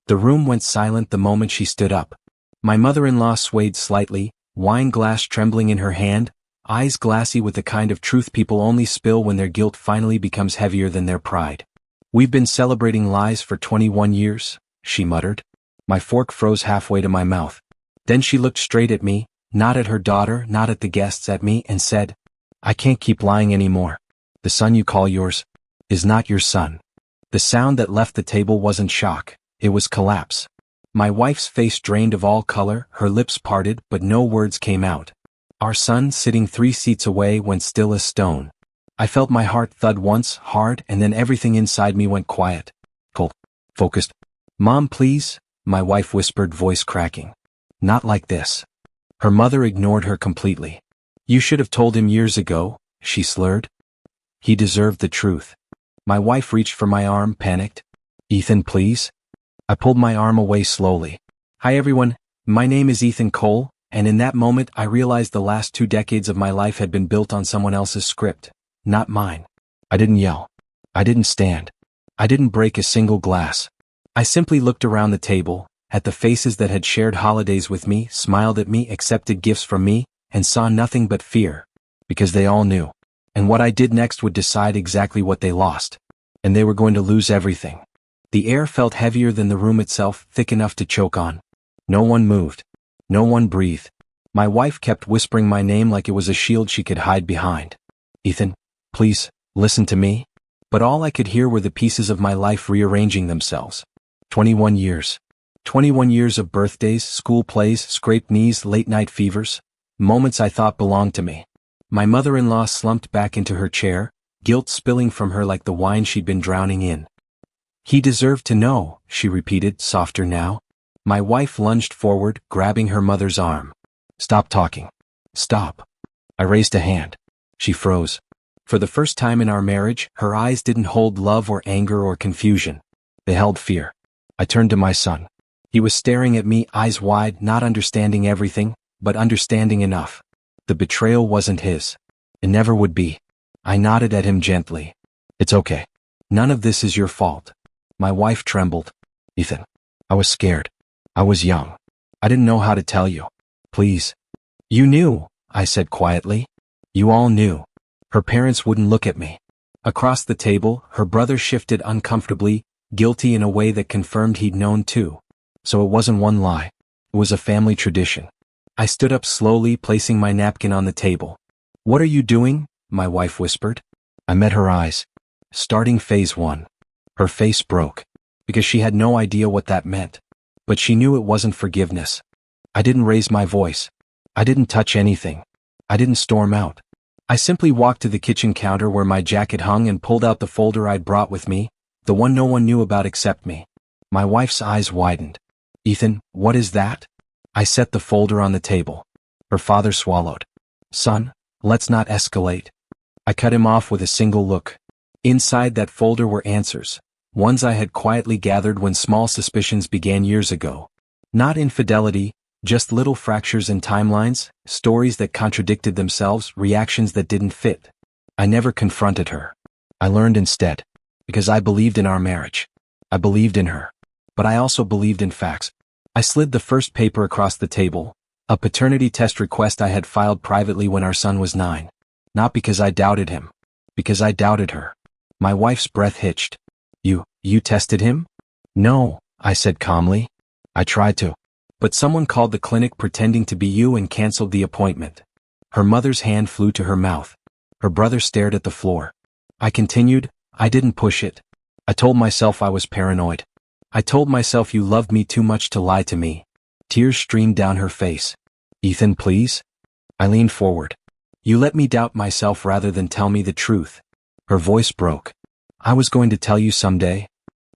The room went silent the moment she stood up. My mother-in-law swayed slightly, wine glass trembling in her hand, eyes glassy with the kind of truth people only spill when their guilt finally becomes heavier than their pride. "We've been celebrating lies for 21 years, she muttered. My fork froze halfway to my mouth. Then she looked straight at me, not at her daughter, not at the guests, at me, and said, "I can't keep lying anymore. The son you call yours is not your son." The sound that left the table wasn't shock, it was collapse. My wife's face drained of all color, her lips parted, but no words came out. Our son, sitting 3 seats away, went still as stone. I felt my heart thud once, hard, and then everything inside me went quiet. Cold. Focused. "Mom, please," my wife whispered, voice cracking. "Not like this." Her mother ignored her completely. "You should have told him years ago," she slurred. "He deserved the truth." My wife reached for my arm, panicked. "Ethan, please." I pulled my arm away slowly. "Hi everyone, my name is Ethan Cole," and in that moment I realized the last 2 decades of my life had been built on someone else's script, not mine. I didn't yell. I didn't stand. I didn't break a single glass. I simply looked around the table, at the faces that had shared holidays with me, smiled at me, accepted gifts from me, and saw nothing but fear. Because they all knew. And what I did next would decide exactly what they lost. And they were going to lose everything. The air felt heavier than the room itself, thick enough to choke on. No one moved. No one breathed. My wife kept whispering my name like it was a shield she could hide behind. "Ethan, please, listen to me." But all I could hear were the pieces of my life rearranging themselves. 21 years. 21 years of birthdays, school plays, scraped knees, late-night fevers. Moments I thought belonged to me. My mother-in-law slumped back into her chair, guilt spilling from her like the wine she'd been drowning in. "He deserved to know," she repeated, softer now. My wife lunged forward, grabbing her mother's arm. "Stop talking. Stop." I raised a hand. She froze. For the first time in our marriage, her eyes didn't hold love or anger or confusion. They held fear. I turned to my son. He was staring at me, eyes wide, not understanding everything, but understanding enough. The betrayal wasn't his. It never would be. I nodded at him gently. "It's okay. None of this is your fault." My wife trembled. "Ethan, I was scared. I was young. I didn't know how to tell you. Please." "You knew," I said quietly. "You all knew." Her parents wouldn't look at me. Across the table, her brother shifted uncomfortably, guilty in a way that confirmed he'd known too. So it wasn't one lie. It was a family tradition. I stood up slowly, placing my napkin on the table. "What are you doing?" my wife whispered. I met her eyes. Starting phase 1. Her face broke, because she had no idea what that meant. But she knew it wasn't forgiveness. I didn't raise my voice. I didn't touch anything. I didn't storm out. I simply walked to the kitchen counter where my jacket hung and pulled out the folder I'd brought with me, the one no one knew about except me. My wife's eyes widened. "Ethan, what is that?" I set the folder on the table. Her father swallowed. "Son, let's not escalate." I cut him off with a single look. Inside that folder were answers. Ones I had quietly gathered when small suspicions began years ago. Not infidelity, just little fractures in timelines, stories that contradicted themselves, reactions that didn't fit. I never confronted her. I learned instead. Because I believed in our marriage. I believed in her. But I also believed in facts. I slid the first paper across the table, a paternity test request I had filed privately when our son was 9. Not because I doubted him. Because I doubted her. My wife's breath hitched. You tested him?" "No," I said calmly. "I tried to. But someone called the clinic pretending to be you and canceled the appointment." Her mother's hand flew to her mouth. Her brother stared at the floor. I continued, "I didn't push it. I told myself I was paranoid. I told myself you loved me too much to lie to me." Tears streamed down her face. "Ethan, please?" I leaned forward. "You let me doubt myself rather than tell me the truth." Her voice broke. "I was going to tell you someday."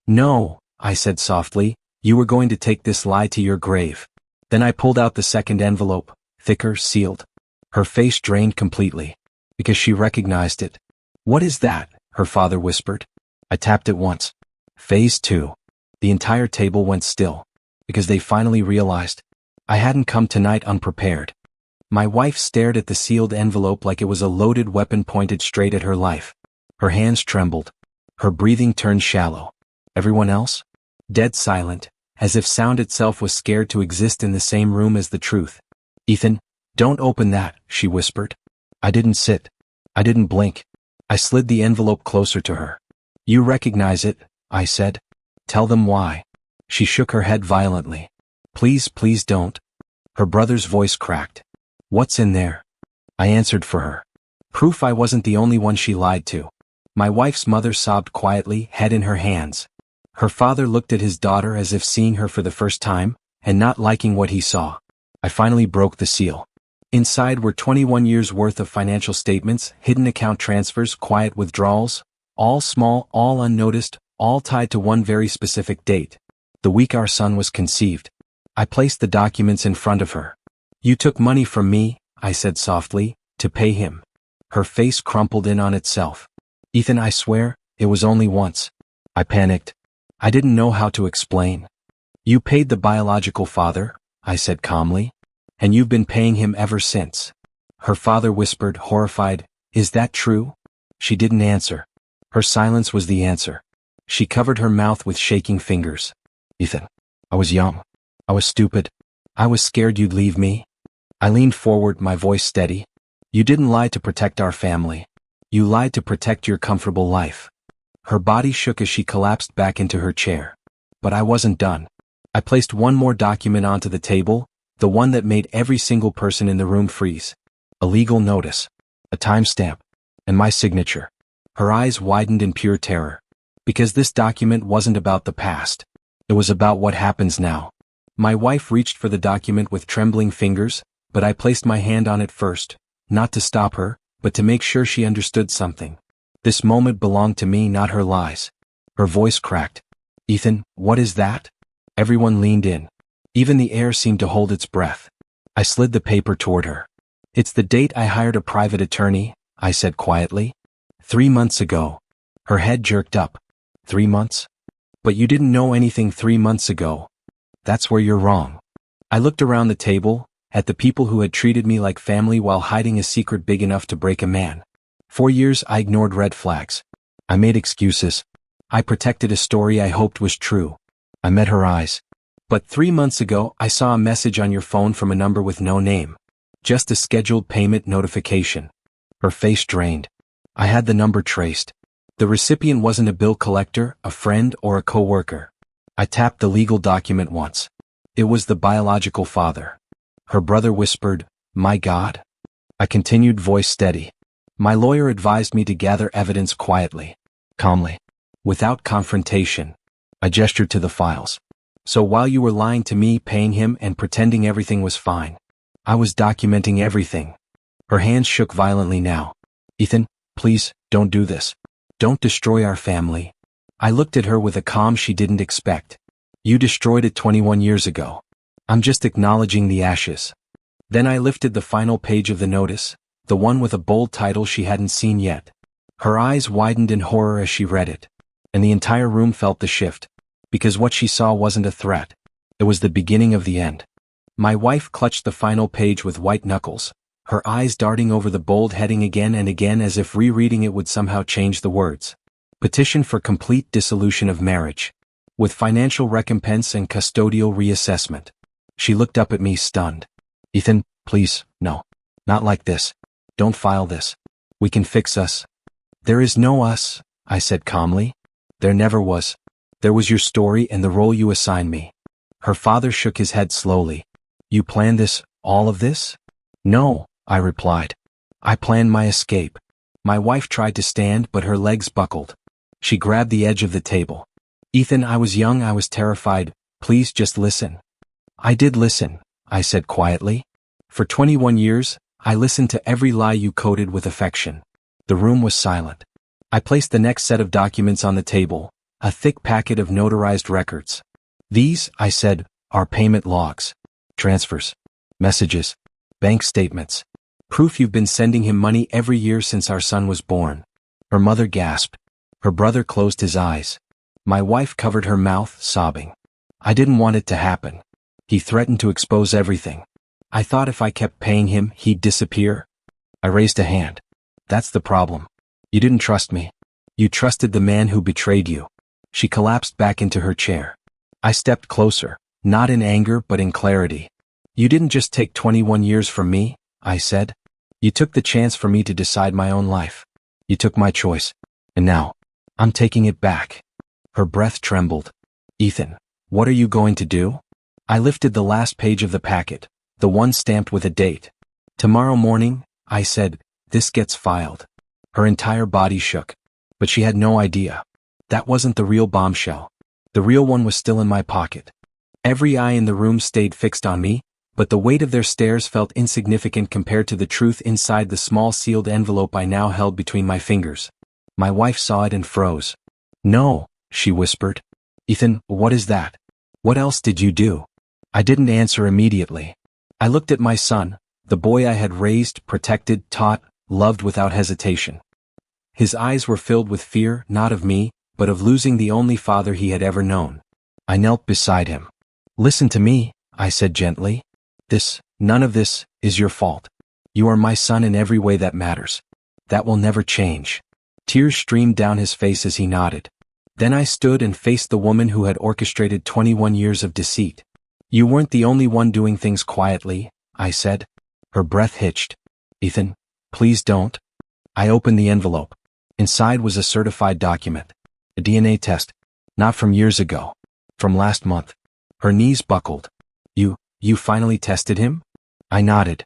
"No," I said softly, "you were going to take this lie to your grave." Then I pulled out the second envelope, thicker, sealed. Her face drained completely. Because she recognized it. "What is that?" her father whispered. I tapped it once. Phase 2. The entire table went still. Because they finally realized. I hadn't come tonight unprepared. My wife stared at the sealed envelope like it was a loaded weapon pointed straight at her life. Her hands trembled. Her breathing turned shallow. Everyone else? Dead silent, as if sound itself was scared to exist in the same room as the truth. "Ethan, don't open that," she whispered. I didn't sit. I didn't blink. I slid the envelope closer to her. "You recognize it," I said. "Tell them why." She shook her head violently. "Please, please don't." Her brother's voice cracked. "What's in there?" I answered for her. Proof I wasn't the only one she lied to. My wife's mother sobbed quietly, head in her hands. Her father looked at his daughter as if seeing her for the first time, and not liking what he saw. I finally broke the seal. Inside were 21 years' worth of financial statements, hidden account transfers, quiet withdrawals, all small, all unnoticed, all tied to one very specific date, the week our son was conceived. I placed the documents in front of her. "You took money from me," I said softly, "to pay him." Her face crumpled in on itself. "Ethan, I swear, it was only once." I panicked. I didn't know how to explain. "You paid the biological father," I said calmly, "and you've been paying him ever since." Her father whispered, horrified, "Is that true?" She didn't answer. Her silence was the answer. She covered her mouth with shaking fingers. "Ethan, I was young. I was stupid. I was scared you'd leave me." I leaned forward, my voice steady. "You didn't lie to protect our family. You lied to protect your comfortable life." Her body shook as she collapsed back into her chair. But I wasn't done. I placed one more document onto the table, the one that made every single person in the room freeze. A legal notice, a timestamp, and my signature. Her eyes widened in pure terror. Because this document wasn't about the past. It was about what happens now. My wife reached for the document with trembling fingers, but I placed my hand on it first, not to stop her, but to make sure she understood something. This moment belonged to me, not her lies. Her voice cracked. "Ethan, what is that?" Everyone leaned in. Even the air seemed to hold its breath. I slid the paper toward her. "It's the date I hired a private attorney," I said quietly. 3 months ago." Her head jerked up. 3 months? "But you didn't know anything 3 months ago." "That's where you're wrong." I looked around the table, at the people who had treated me like family while hiding a secret big enough to break a man. 4 years I ignored red flags. I made excuses. I protected a story I hoped was true. I met her eyes. "But 3 months ago I saw a message on your phone from a number with no name. Just a scheduled payment notification." Her face drained. I had the number traced. The recipient wasn't a bill collector, a friend, or a coworker. I tapped the legal document once. It was the biological father. Her brother whispered, "My God?" I continued, voice steady. "My lawyer advised me to gather evidence quietly, calmly, without confrontation." I gestured to the files. "So while you were lying to me, paying him, and pretending everything was fine, I was documenting everything." Her hands shook violently now. "Ethan, please, don't do this. Don't destroy our family." I looked at her with a calm she didn't expect. "You destroyed it 21 years ago. I'm just acknowledging the ashes." Then I lifted the final page of the notice, the one with a bold title she hadn't seen yet. Her eyes widened in horror as she read it. And the entire room felt the shift. Because what she saw wasn't a threat. It was the beginning of the end. My wife clutched the final page with white knuckles, her eyes darting over the bold heading again and again as if rereading it would somehow change the words. "Petition for complete dissolution of marriage, with financial recompense and custodial reassessment." She looked up at me, stunned. "Ethan, please, no. Not like this. Don't file this. We can fix us." "There is no us," I said calmly. "There never was. There was your story and the role you assigned me." Her father shook his head slowly. "You planned this, all of this?" "No," I replied. "I planned my escape." My wife tried to stand, but her legs buckled. She grabbed the edge of the table. "Ethan, I was young, I was terrified. Please just listen." "I did listen," I said quietly. "For 21 years, I listened to every lie you coded with affection." The room was silent. I placed the next set of documents on the table, a thick packet of notarized records. "These," I said, "are payment logs, transfers, messages, bank statements. Proof you've been sending him money every year since our son was born." Her mother gasped. Her brother closed his eyes. My wife covered her mouth, sobbing. "I didn't want it to happen. He threatened to expose everything. I thought if I kept paying him, he'd disappear." I raised a hand. "That's the problem. You didn't trust me. You trusted the man who betrayed you." She collapsed back into her chair. I stepped closer, not in anger but in clarity. You didn't just take 21 years from me, I said. You took the chance for me to decide my own life. You took my choice. And now, I'm taking it back. Her breath trembled. Ethan, what are you going to do? I lifted the last page of the packet, the one stamped with a date. Tomorrow morning, I said, this gets filed. Her entire body shook. But she had no idea. That wasn't the real bombshell. The real one was still in my pocket. Every eye in the room stayed fixed on me, but the weight of their stares felt insignificant compared to the truth inside the small sealed envelope I now held between my fingers. My wife saw it and froze. No, she whispered. Ethan, what is that? What else did you do? I didn't answer immediately. I looked at my son, the boy I had raised, protected, taught, loved without hesitation. His eyes were filled with fear, not of me, but of losing the only father he had ever known. I knelt beside him. Listen to me, I said gently. None of this, is your fault. You are my son in every way that matters. That will never change. Tears streamed down his face as he nodded. Then I stood and faced the woman who had orchestrated 21 years of deceit. You weren't the only one doing things quietly, I said. Her breath hitched. Ethan, please don't. I opened the envelope. Inside was a certified document. A DNA test. Not from years ago. From last month. Her knees buckled. You finally tested him? I nodded.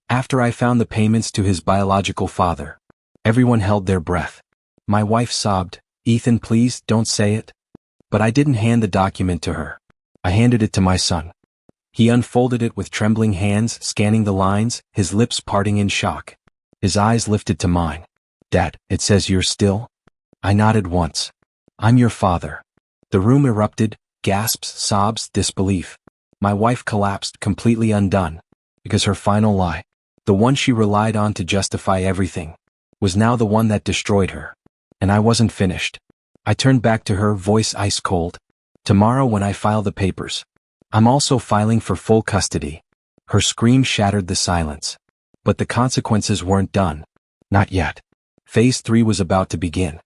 After I found the payments to his biological father. Everyone held their breath. My wife sobbed, Ethan, please don't say it. But I didn't hand the document to her. I handed it to my son. He unfolded it with trembling hands, scanning the lines, his lips parting in shock. His eyes lifted to mine. Dad, it says you're still? I nodded once. I'm your father. The room erupted, gasps, sobs, disbelief. My wife collapsed, completely undone. Because her final lie, the one she relied on to justify everything, was now the one that destroyed her. And I wasn't finished. I turned back to her, voice ice cold. Tomorrow when I file the papers, I'm also filing for full custody. Her scream shattered the silence. But the consequences weren't done. Not yet. Phase 3 was about to begin.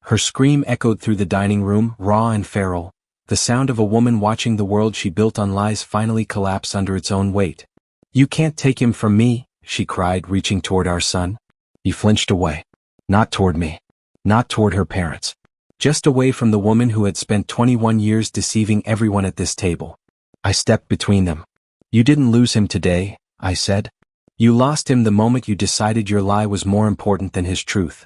Her scream echoed through the dining room, raw and feral. The sound of a woman watching the world she built on lies finally collapse under its own weight. You can't take him from me, she cried, reaching toward our son. He flinched away. Not toward me. Not toward her parents. Just away from the woman who had spent 21 years deceiving everyone at this table. I stepped between them. You didn't lose him today, I said. You lost him the moment you decided your lie was more important than his truth.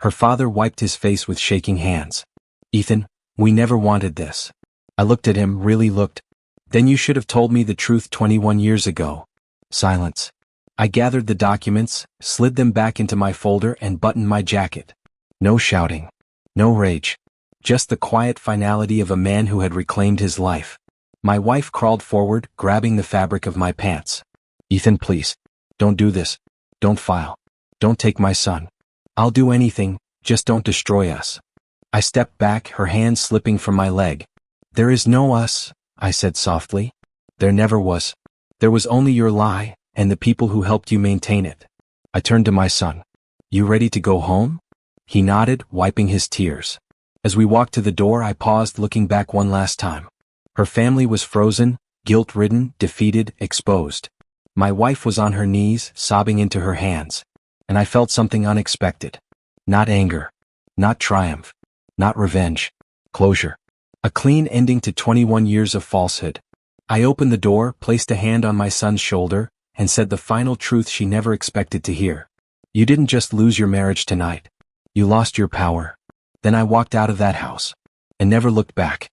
Her father wiped his face with shaking hands. Ethan, we never wanted this. I looked at him, really looked. Then you should have told me the truth 21 years ago. Silence. I gathered the documents, slid them back into my folder and buttoned my jacket. No shouting. No rage. Just the quiet finality of a man who had reclaimed his life. My wife crawled forward, grabbing the fabric of my pants. Ethan, please. Don't do this. Don't file. Don't take my son. I'll do anything, just don't destroy us. I stepped back, her hand slipping from my leg. There is no us, I said softly. There never was. There was only your lie, and the people who helped you maintain it. I turned to my son. You ready to go home? He nodded, wiping his tears. As we walked to the door, I paused, looking back one last time. Her family was frozen, guilt-ridden, defeated, exposed. My wife was on her knees, sobbing into her hands. And I felt something unexpected. Not anger. Not triumph. Not revenge. Closure. A clean ending to 21 years of falsehood. I opened the door, placed a hand on my son's shoulder, and said the final truth she never expected to hear. You didn't just lose your marriage tonight. You lost your power. Then I walked out of that house. And never looked back.